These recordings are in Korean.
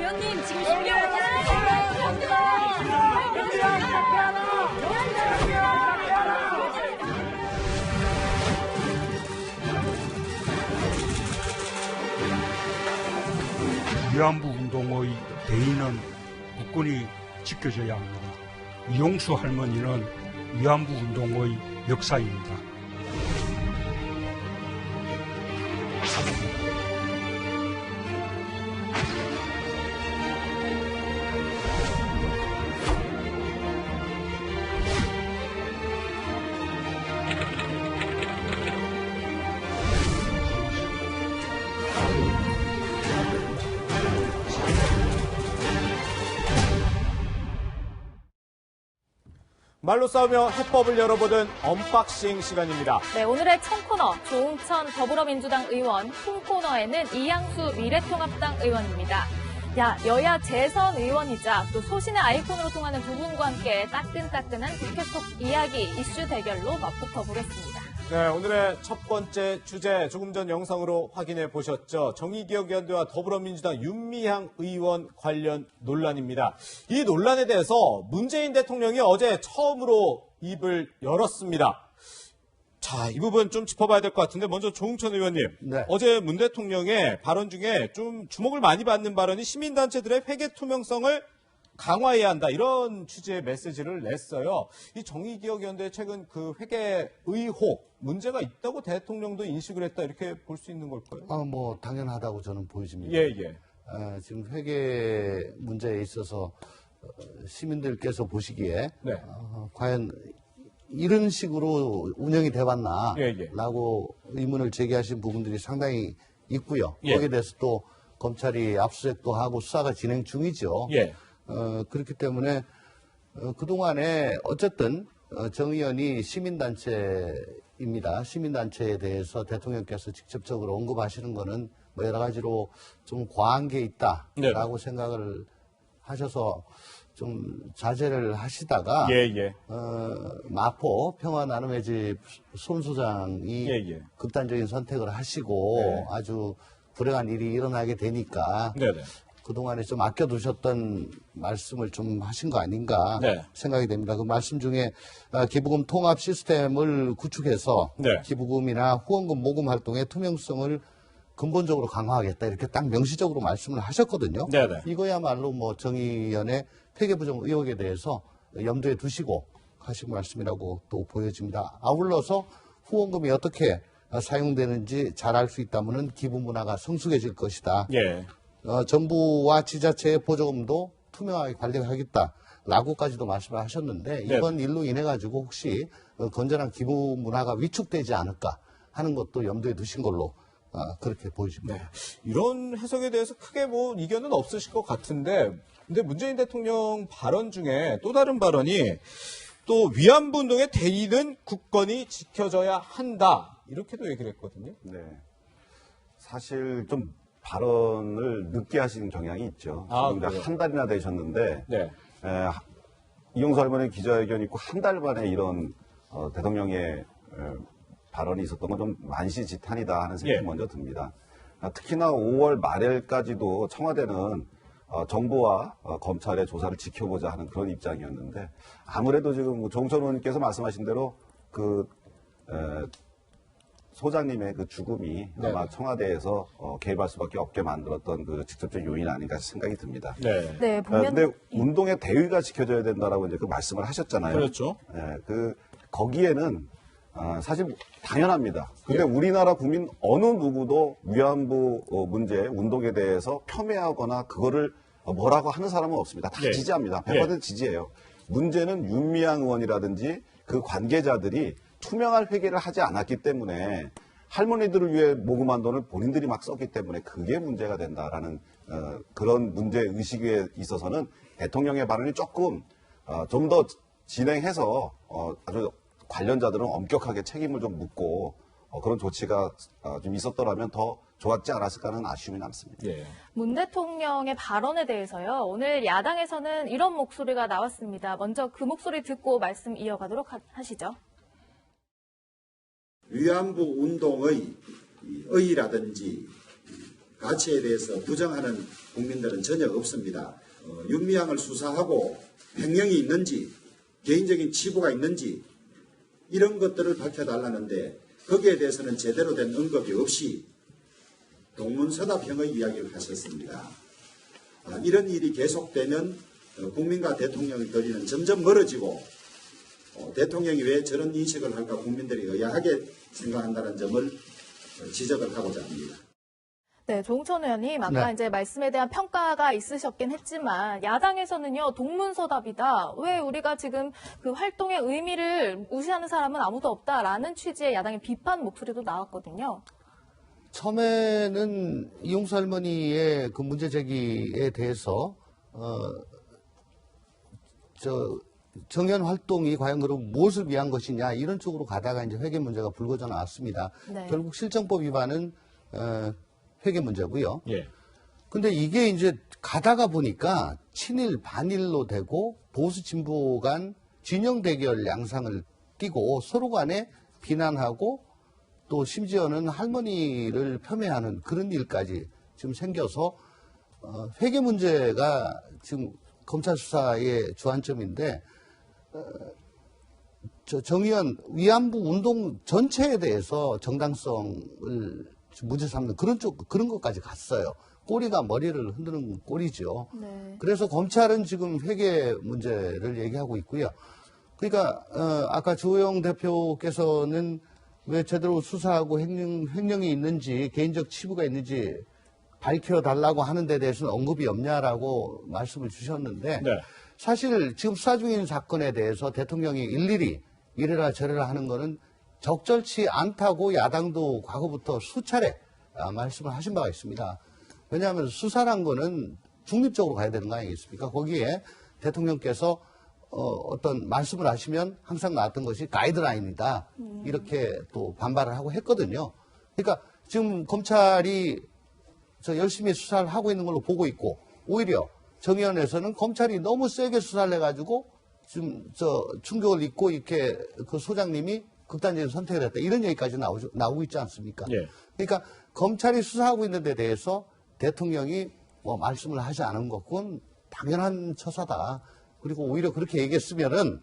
의원님 지금 심려 위안부 운동의 대의는 국권이 지켜져야 합니다. 이용수 할머니는 위안부 운동의 역사입니다. 말로 싸우며 해법을 열어보는 언박싱 시간입니다. 네, 오늘의 첫 코너 조응천 더불어민주당 의원, 품 코너에는 이양수 미래통합당 의원입니다. 여야 재선 의원이자 또 소신의 아이콘으로 통하는 두 분과 함께 따끈따끈한 국회속 이야기 이슈 대결로 맞붙어 보겠습니다. 네, 오늘의 첫 번째 주제 조금 전 영상으로 확인해 보셨죠. 정의기억연대와 더불어민주당 윤미향 의원 관련 논란입니다. 이 논란에 대해서 문재인 대통령이 어제 처음으로 입을 열었습니다. 자, 이 부분 좀 짚어봐야 될 것 같은데 먼저 조응천 의원님. 네. 어제 문 대통령의 발언 중에 좀 주목을 많이 받는 발언이 시민단체들의 회계 투명성을 강화해야 한다. 이런 취지의 메시지를 냈어요. 이 정의기억연대 최근 그 회계 의혹 문제가 있다고 대통령도 인식을 했다. 이렇게 볼 수 있는 걸까요? 뭐 당연하다고 저는 보여집니다. 예. 지금 회계 문제에 있어서 시민들께서 보시기에 네. 과연 이런 식으로 운영이 돼봤나 예. 라고 의문을 제기하신 부분들이 상당히 있고요. 예. 거기에 대해서 또 검찰이 압수수색도 하고 수사가 진행 중이죠. 예. 그렇기 때문에 그동안에 어쨌든 정 의원이 시민단체입니다. 시민단체에 대해서 대통령께서 직접적으로 언급하시는 거는 뭐 여러 가지로 좀 과한 게 있다라고 생각을 하셔서 좀 자제를 하시다가 예. 마포 평화나눔의 집 손 소장이 예. 극단적인 선택을 하시고 네. 아주 불행한 일이 일어나게 되니까 네네. 그동안에 좀 아껴두셨던 말씀을 좀 하신 거 아닌가 네. 생각이 됩니다. 그 말씀 중에 기부금 통합 시스템을 구축해서 네. 기부금이나 후원금 모금 활동의 투명성을 근본적으로 강화하겠다 이렇게 딱 명시적으로 말씀을 하셨거든요. 네네. 이거야말로 뭐 정 의원의 회계부정 의혹에 대해서 염두에 두시고 하신 말씀이라고 또 보여집니다. 아울러서 후원금이 어떻게 사용되는지 잘 알 수 있다면은 기부 문화가 성숙해질 것이다. 예. 정부와 지자체의 보조금도 투명하게 관리하겠다라고까지도 말씀을 하셨는데 이번 일로 인해 가지고 혹시 건전한 기부 문화가 위축되지 않을까 하는 것도 염두에 두신 걸로 그렇게 보여집니다. 네. 이런 해석에 대해서 크게 뭐 이견은 없으실 것 같은데, 근데 문재인 대통령 발언 중에 또 다른 발언이 또 위안부 운동의 대의는 굳건히 지켜져야 한다. 이렇게도 얘기를 했거든요. 네. 사실 좀 발언을 늦게 하시는 경향이 있죠. 지금 그래요? 한 달이나 되셨는데, 네. 이용수 할머니 기자회견 있고 한 달 만에 이런 대통령의 발언이 있었던 건 좀 만시지탄이다 하는 생각이 먼저 듭니다. 특히나 5월 말일까지도 청와대는 정부와 검찰의 조사를 지켜보자 하는 그런 입장이었는데 아무래도 지금 조응천 의원님께서 말씀하신 대로 그 소장님의 그 죽음이 아마 청와대에서 개입할 수밖에 없게 만들었던 그 직접적 요인 아닌가 생각이 듭니다. 네. 네, 보면 근데 운동의 대의가 지켜져야 된다라고 이제 그 말씀을 하셨잖아요. 그렇죠. 네, 거기에는 사실 당연합니다. 근데 우리나라 국민 어느 누구도 위안부 문제 운동에 대해서 폄훼하거나 그거를 뭐라고 하는 사람은 없습니다. 다 지지합니다. 100% 지지해요. 문제는 윤미향 의원이라든지 그 관계자들이 투명한 회계를 하지 않았기 때문에 할머니들을 위해 모금한 돈을 본인들이 막 썼기 때문에 그게 문제가 된다라는 그런 문제 의식에 있어서는 대통령의 발언이 조금 좀 더 진행해서 아주 관련자들은 엄격하게 책임을 좀 묻고 그런 조치가 좀 있었더라면 더 좋았지 않았을까 하는 아쉬움이 남습니다. 예. 문 대통령의 발언에 대해서요. 오늘 야당에서는 이런 목소리가 나왔습니다. 먼저 그 목소리 듣고 말씀 이어가도록 하시죠. 위안부 운동의 의의라든지 가치에 대해서 부정하는 국민들은 전혀 없습니다. 윤미향을 수사하고 횡령이 있는지 개인적인 치부가 있는지 이런 것들을 밝혀달라는데 거기에 대해서는 제대로 된 언급이 없이 동문서답형의 이야기를 하셨습니다. 이런 일이 계속되면 국민과 대통령의 거리는 점점 멀어지고 대통령이 왜 저런 인식을 할까 국민들이 의아하게 생각한다는 점을 지적을 하고자 합니다. 네, 조홍천 의원님 아까 네. 이제 말씀에 대한 평가가 있으셨긴 했지만 야당에서는요 동문서답이다. 왜 우리가 지금 그 활동의 의미를 무시하는 사람은 아무도 없다라는 취지의 야당의 비판 목소리도 나왔거든요. 처음에는 이용수 할머니의 그 문제 제기에 대해서 정연 활동이 과연 그럼 무엇을 위한 것이냐 이런 쪽으로 가다가 이제 회계 문제가 불거져 나왔습니다. 네. 결국 실정법 위반은 회계 문제고요. 예. 근데 이게 이제 가다가 보니까 친일 반일로 되고 보수 진보 간 진영 대결 양상을 띠고 서로 간에 비난하고 또 심지어는 할머니를 폄훼하는 그런 일까지 지금 생겨서 회계 문제가 지금 검찰 수사의 주안점인데 정의연 위안부 운동 전체에 대해서 정당성을 문제 삼는 그런 것까지 갔어요. 꼬리가 머리를 흔드는 꼴이죠. 네. 그래서 검찰은 지금 회계 문제를 얘기하고 있고요. 그러니까 아까 조영 대표께서는 왜 제대로 수사하고 횡령이 있는지 개인적 치부가 있는지 밝혀달라고 하는 데 대해서는 언급이 없냐라고 말씀을 주셨는데 네. 사실 지금 수사 중인 사건에 대해서 대통령이 일일이 이래라 저래라 하는 거는 적절치 않다고 야당도 과거부터 수차례 말씀을 하신 바가 있습니다. 왜냐하면 수사란 거는 중립적으로 가야 되는 거 아니겠습니까? 거기에 대통령께서 어떤 말씀을 하시면 항상 나왔던 것이 가이드라인이다. 이렇게 또 반발을 하고 했거든요. 그러니까 지금 검찰이 열심히 수사를 하고 있는 걸로 보고 있고 오히려 정의원에서는 검찰이 너무 세게 수사를 해가지고 지금 충격을 입고 이렇게 그 소장님이 극단적인 선택을 했다. 이런 얘기까지 나오고 있지 않습니까? 예. 그러니까 검찰이 수사하고 있는 데 대해서 대통령이 뭐 말씀을 하지 않은 것, 그건 당연한 처사다. 그리고 오히려 그렇게 얘기했으면은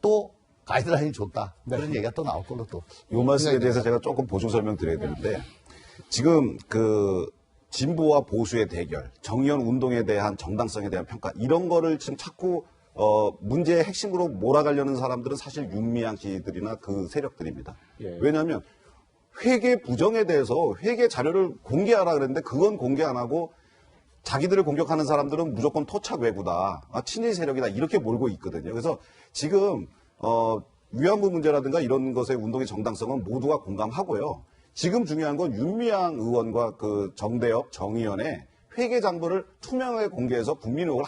또 가이드라인이 좋다. 그런 얘기가 또 나올 걸로 또. 요 말씀에 대해서 제가 조금 보충 설명 드려야 되는데 지금 그 진보와 보수의 대결, 정의연 운동에 대한 정당성에 대한 평가 이런 거를 지금 자꾸 문제의 핵심으로 몰아가려는 사람들은 사실 윤미향 씨들이나 그 세력들입니다. 예. 왜냐하면 회계 부정에 대해서 회계 자료를 공개하라 그랬는데 그건 공개 안 하고 자기들을 공격하는 사람들은 무조건 토착 왜구다, 친일 세력이다 이렇게 몰고 있거든요. 그래서 지금 위안부 문제라든가 이런 것의 운동의 정당성은 모두가 공감하고요. 지금 중요한 건 윤미향 의원과 그 정대협, 정의연의 회계 장부를 투명하게 공개해서 국민 의혹을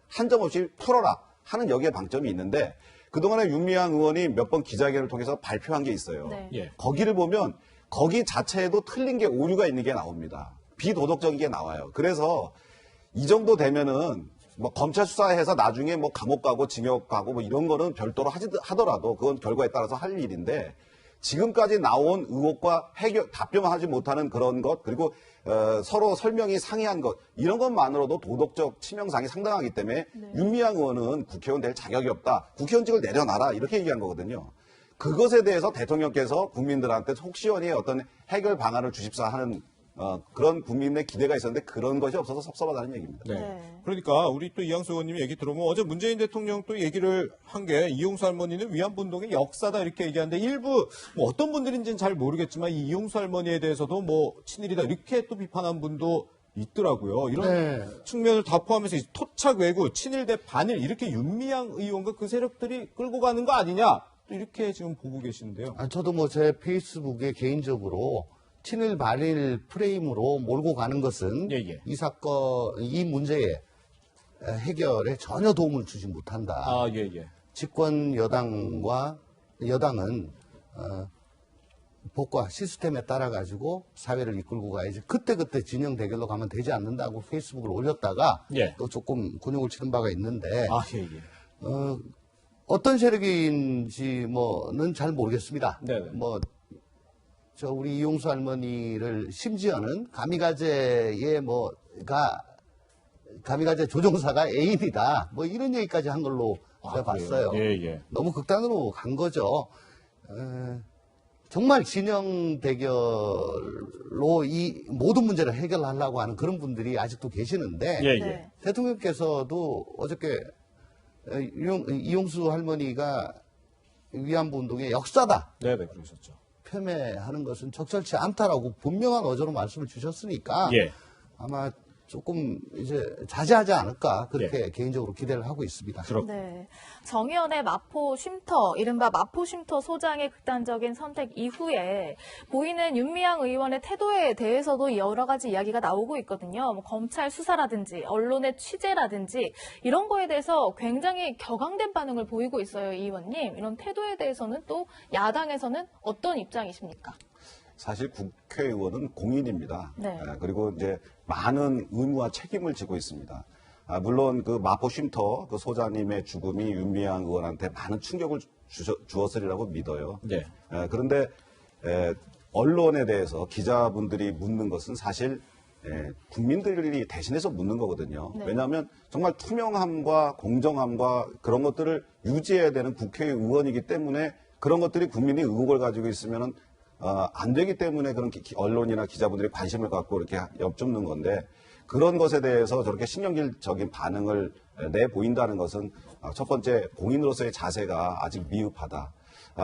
한 점 없이 풀어라 하는 여기에 방점이 있는데 그동안에 윤미향 의원이 몇 번 기자회견을 통해서 발표한 게 있어요. 네. 예. 거기를 보면 거기 자체에도 틀린 게 오류가 있는 게 나옵니다. 비도덕적인 게 나와요. 그래서 이 정도 되면은 뭐 검찰 수사해서 나중에 뭐 감옥 가고 징역 가고 뭐 이런 거는 별도로 하더라도 그건 결과에 따라서 할 일인데 지금까지 나온 의혹과 답변하지 못하는 그런 것 그리고 서로 설명이 상이한 것 이런 것만으로도 도덕적 치명상이 상당하기 때문에 윤미향 의원은 국회의원 될 자격이 없다. 국회의원직을 내려놔라 이렇게 얘기한 거거든요. 그것에 대해서 대통령께서 국민들한테 혹시원히 어떤 해결 방안을 주십사 하는 그런 국민의 기대가 있었는데 그런 것이 없어서 섭섭하다는 얘기입니다. 네. 네. 그러니까 우리 또 이양수 의원님이 얘기 들어보면 어제 문재인 대통령 또 얘기를 한 게 이용수 할머니는 위안부 운동의 역사다 이렇게 얘기하는데 일부 뭐 어떤 분들인지는 잘 모르겠지만 이 이용수 할머니에 대해서도 뭐 친일이다 이렇게 또 비판한 분도 있더라고요. 이런 네. 측면을 다 포함해서 토착 외구, 친일 대 반일 이렇게 윤미향 의원과 그 세력들이 끌고 가는 거 아니냐 또 이렇게 지금 보고 계시는데요. 저도 뭐 제 페이스북에 개인적으로 친일 반일 프레임으로 몰고 가는 것은 예. 이 사건, 이 문제의 해결에 전혀 도움을 주지 못한다. 예. 집권 여당과 여당은 법과 시스템에 따라 가지고 사회를 이끌고 가야지 그때그때 진영 대결로 가면 되지 않는다고 페이스북을 올렸다가 예. 또 조금 곤욕을 치른 바가 있는데 예. 어떤 세력인지 뭐는 잘 모르겠습니다. 네네. 뭐 우리 이용수 할머니를 심지어는 가미가제 조종사가 애인이다. 뭐 이런 얘기까지 한 걸로 제가 봤어요. 예. 너무 극단으로 간 거죠. 정말 진영 대결로 이 모든 문제를 해결하려고 하는 그런 분들이 아직도 계시는데 예. 대통령께서도 어저께 이용수 할머니가 위안부 운동의 역사다. 네, 그러셨죠. 폄훼하는 것은 적절치 않다라고 분명한 어조로 말씀을 주셨으니까 예. 아마 조금 이제 자제하지 않을까 그렇게 개인적으로 기대를 하고 있습니다. 네. 정의연의 마포 쉼터, 이른바 마포 쉼터 소장의 극단적인 선택 이후에 보이는 윤미향 의원의 태도에 대해서도 여러 가지 이야기가 나오고 있거든요. 뭐 검찰 수사라든지 언론의 취재라든지 이런 거에 대해서 굉장히 격앙된 반응을 보이고 있어요, 이 의원님. 이런 태도에 대해서는 또 야당에서는 어떤 입장이십니까? 사실 국회의원은 공인입니다. 네. 그리고 이제 많은 의무와 책임을 지고 있습니다. 물론 그 마포 쉼터 그 소장님의 죽음이 윤미향 의원한테 많은 충격을 주었으리라고 믿어요. 네. 그런데 언론에 대해서 기자분들이 묻는 것은 사실 국민들이 대신해서 묻는 거거든요. 네. 왜냐하면 정말 투명함과 공정함과 그런 것들을 유지해야 되는 국회의원이기 때문에 그런 것들이 국민이 의혹을 가지고 있으면은 안 되기 때문에 그런 언론이나 기자분들이 관심을 갖고 이렇게 엿줍는 건데 그런 것에 대해서 저렇게 신경질적인 반응을 내보인다는 것은 첫 번째 공인으로서의 자세가 아직 미흡하다.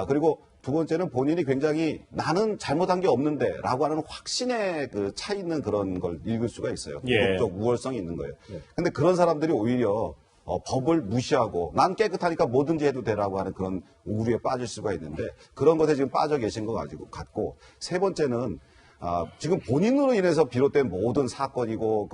그리고 두 번째는 본인이 굉장히 나는 잘못한 게 없는데 라고 하는 확신에 그 차 있는 그런 걸 읽을 수가 있어요. 도덕적 우월성이 있는 거예요. 근데 그런 사람들이 오히려 법을 무시하고 난 깨끗하니까 뭐든지 해도 되라고 하는 그런 오류에 빠질 수가 있는데 그런 것에 지금 빠져 계신 것 같고 세 번째는 지금 본인으로 인해서 비롯된 모든 사건이고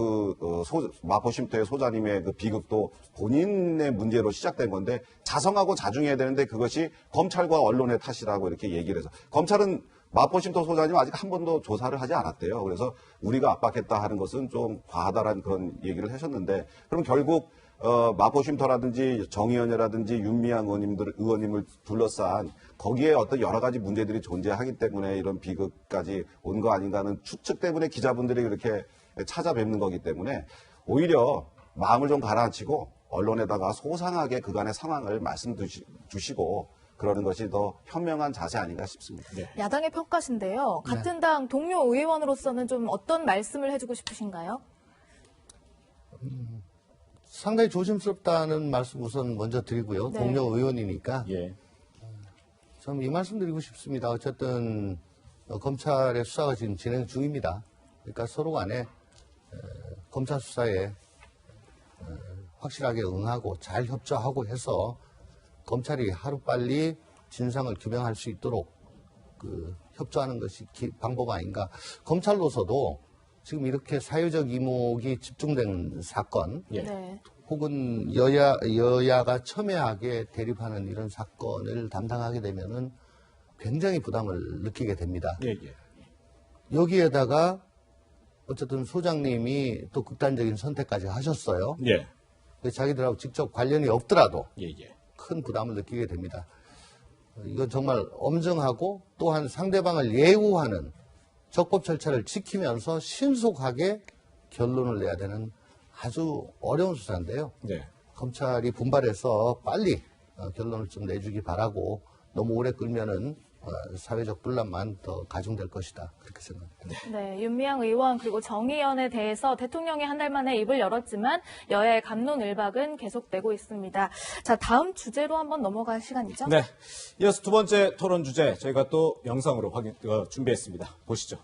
마포 쉼터의 소장님의 그 비극도 본인의 문제로 시작된 건데 자성하고 자중해야 되는데 그것이 검찰과 언론의 탓이라고 이렇게 얘기를 해서 검찰은 마포 쉼터 소장님 아직 한 번도 조사를 하지 않았대요. 그래서 우리가 압박했다 하는 것은 좀 과하다라는 그런 얘기를 하셨는데 그럼 결국 마포 쉼터라든지 정의연이라든지 윤미향 의원님을 둘러싼 거기에 어떤 여러 가지 문제들이 존재하기 때문에 이런 비극까지 온 거 아닌가 하는 추측 때문에 기자분들이 그렇게 찾아뵙는 거기 때문에 오히려 마음을 좀 가라앉히고 언론에다가 소상하게 그간의 상황을 말씀 주시고 그러는 것이 더 현명한 자세 아닌가 싶습니다. 네. 야당의 평가신데요. 같은 당 동료 의원으로서는 좀 어떤 말씀을 해주고 싶으신가요? 상당히 조심스럽다는 말씀 우선 먼저 드리고요. 네. 동료 의원이니까 예. 좀 이 말씀 드리고 싶습니다. 어쨌든 검찰의 수사가 지금 진행 중입니다. 그러니까 서로 간에 검찰 수사에 확실하게 응하고 잘 협조하고 해서 검찰이 하루빨리 진상을 규명할 수 있도록 협조하는 것이 방법 아닌가. 검찰로서도 지금 이렇게 사회적 이목이 집중된 사건, 네. 혹은 여야가 첨예하게 대립하는 이런 사건을 담당하게 되면은 굉장히 부담을 느끼게 됩니다. 예. 여기에다가 어쨌든 소장님이 또 극단적인 선택까지 하셨어요. 예. 자기들하고 직접 관련이 없더라도 예. 큰 부담을 느끼게 됩니다. 이건 정말 엄정하고 또한 상대방을 예우하는 적법 절차를 지키면서 신속하게 결론을 내야 되는 아주 어려운 수사인데요. 네. 검찰이 분발해서 빨리 결론을 좀 내주기 바라고 너무 오래 끌면은 사회적 분란만 더 가중될 것이다. 그렇게 생각합니다. 네, 윤미향 의원 그리고 정의연에 대해서 대통령이 한 달 만에 입을 열었지만 여야의 갑론을박은 계속되고 있습니다. 자, 다음 주제로 한번 넘어갈 시간이죠? 네. 이어서 두 번째 토론 주제 저희가 또 영상으로 준비했습니다. 보시죠.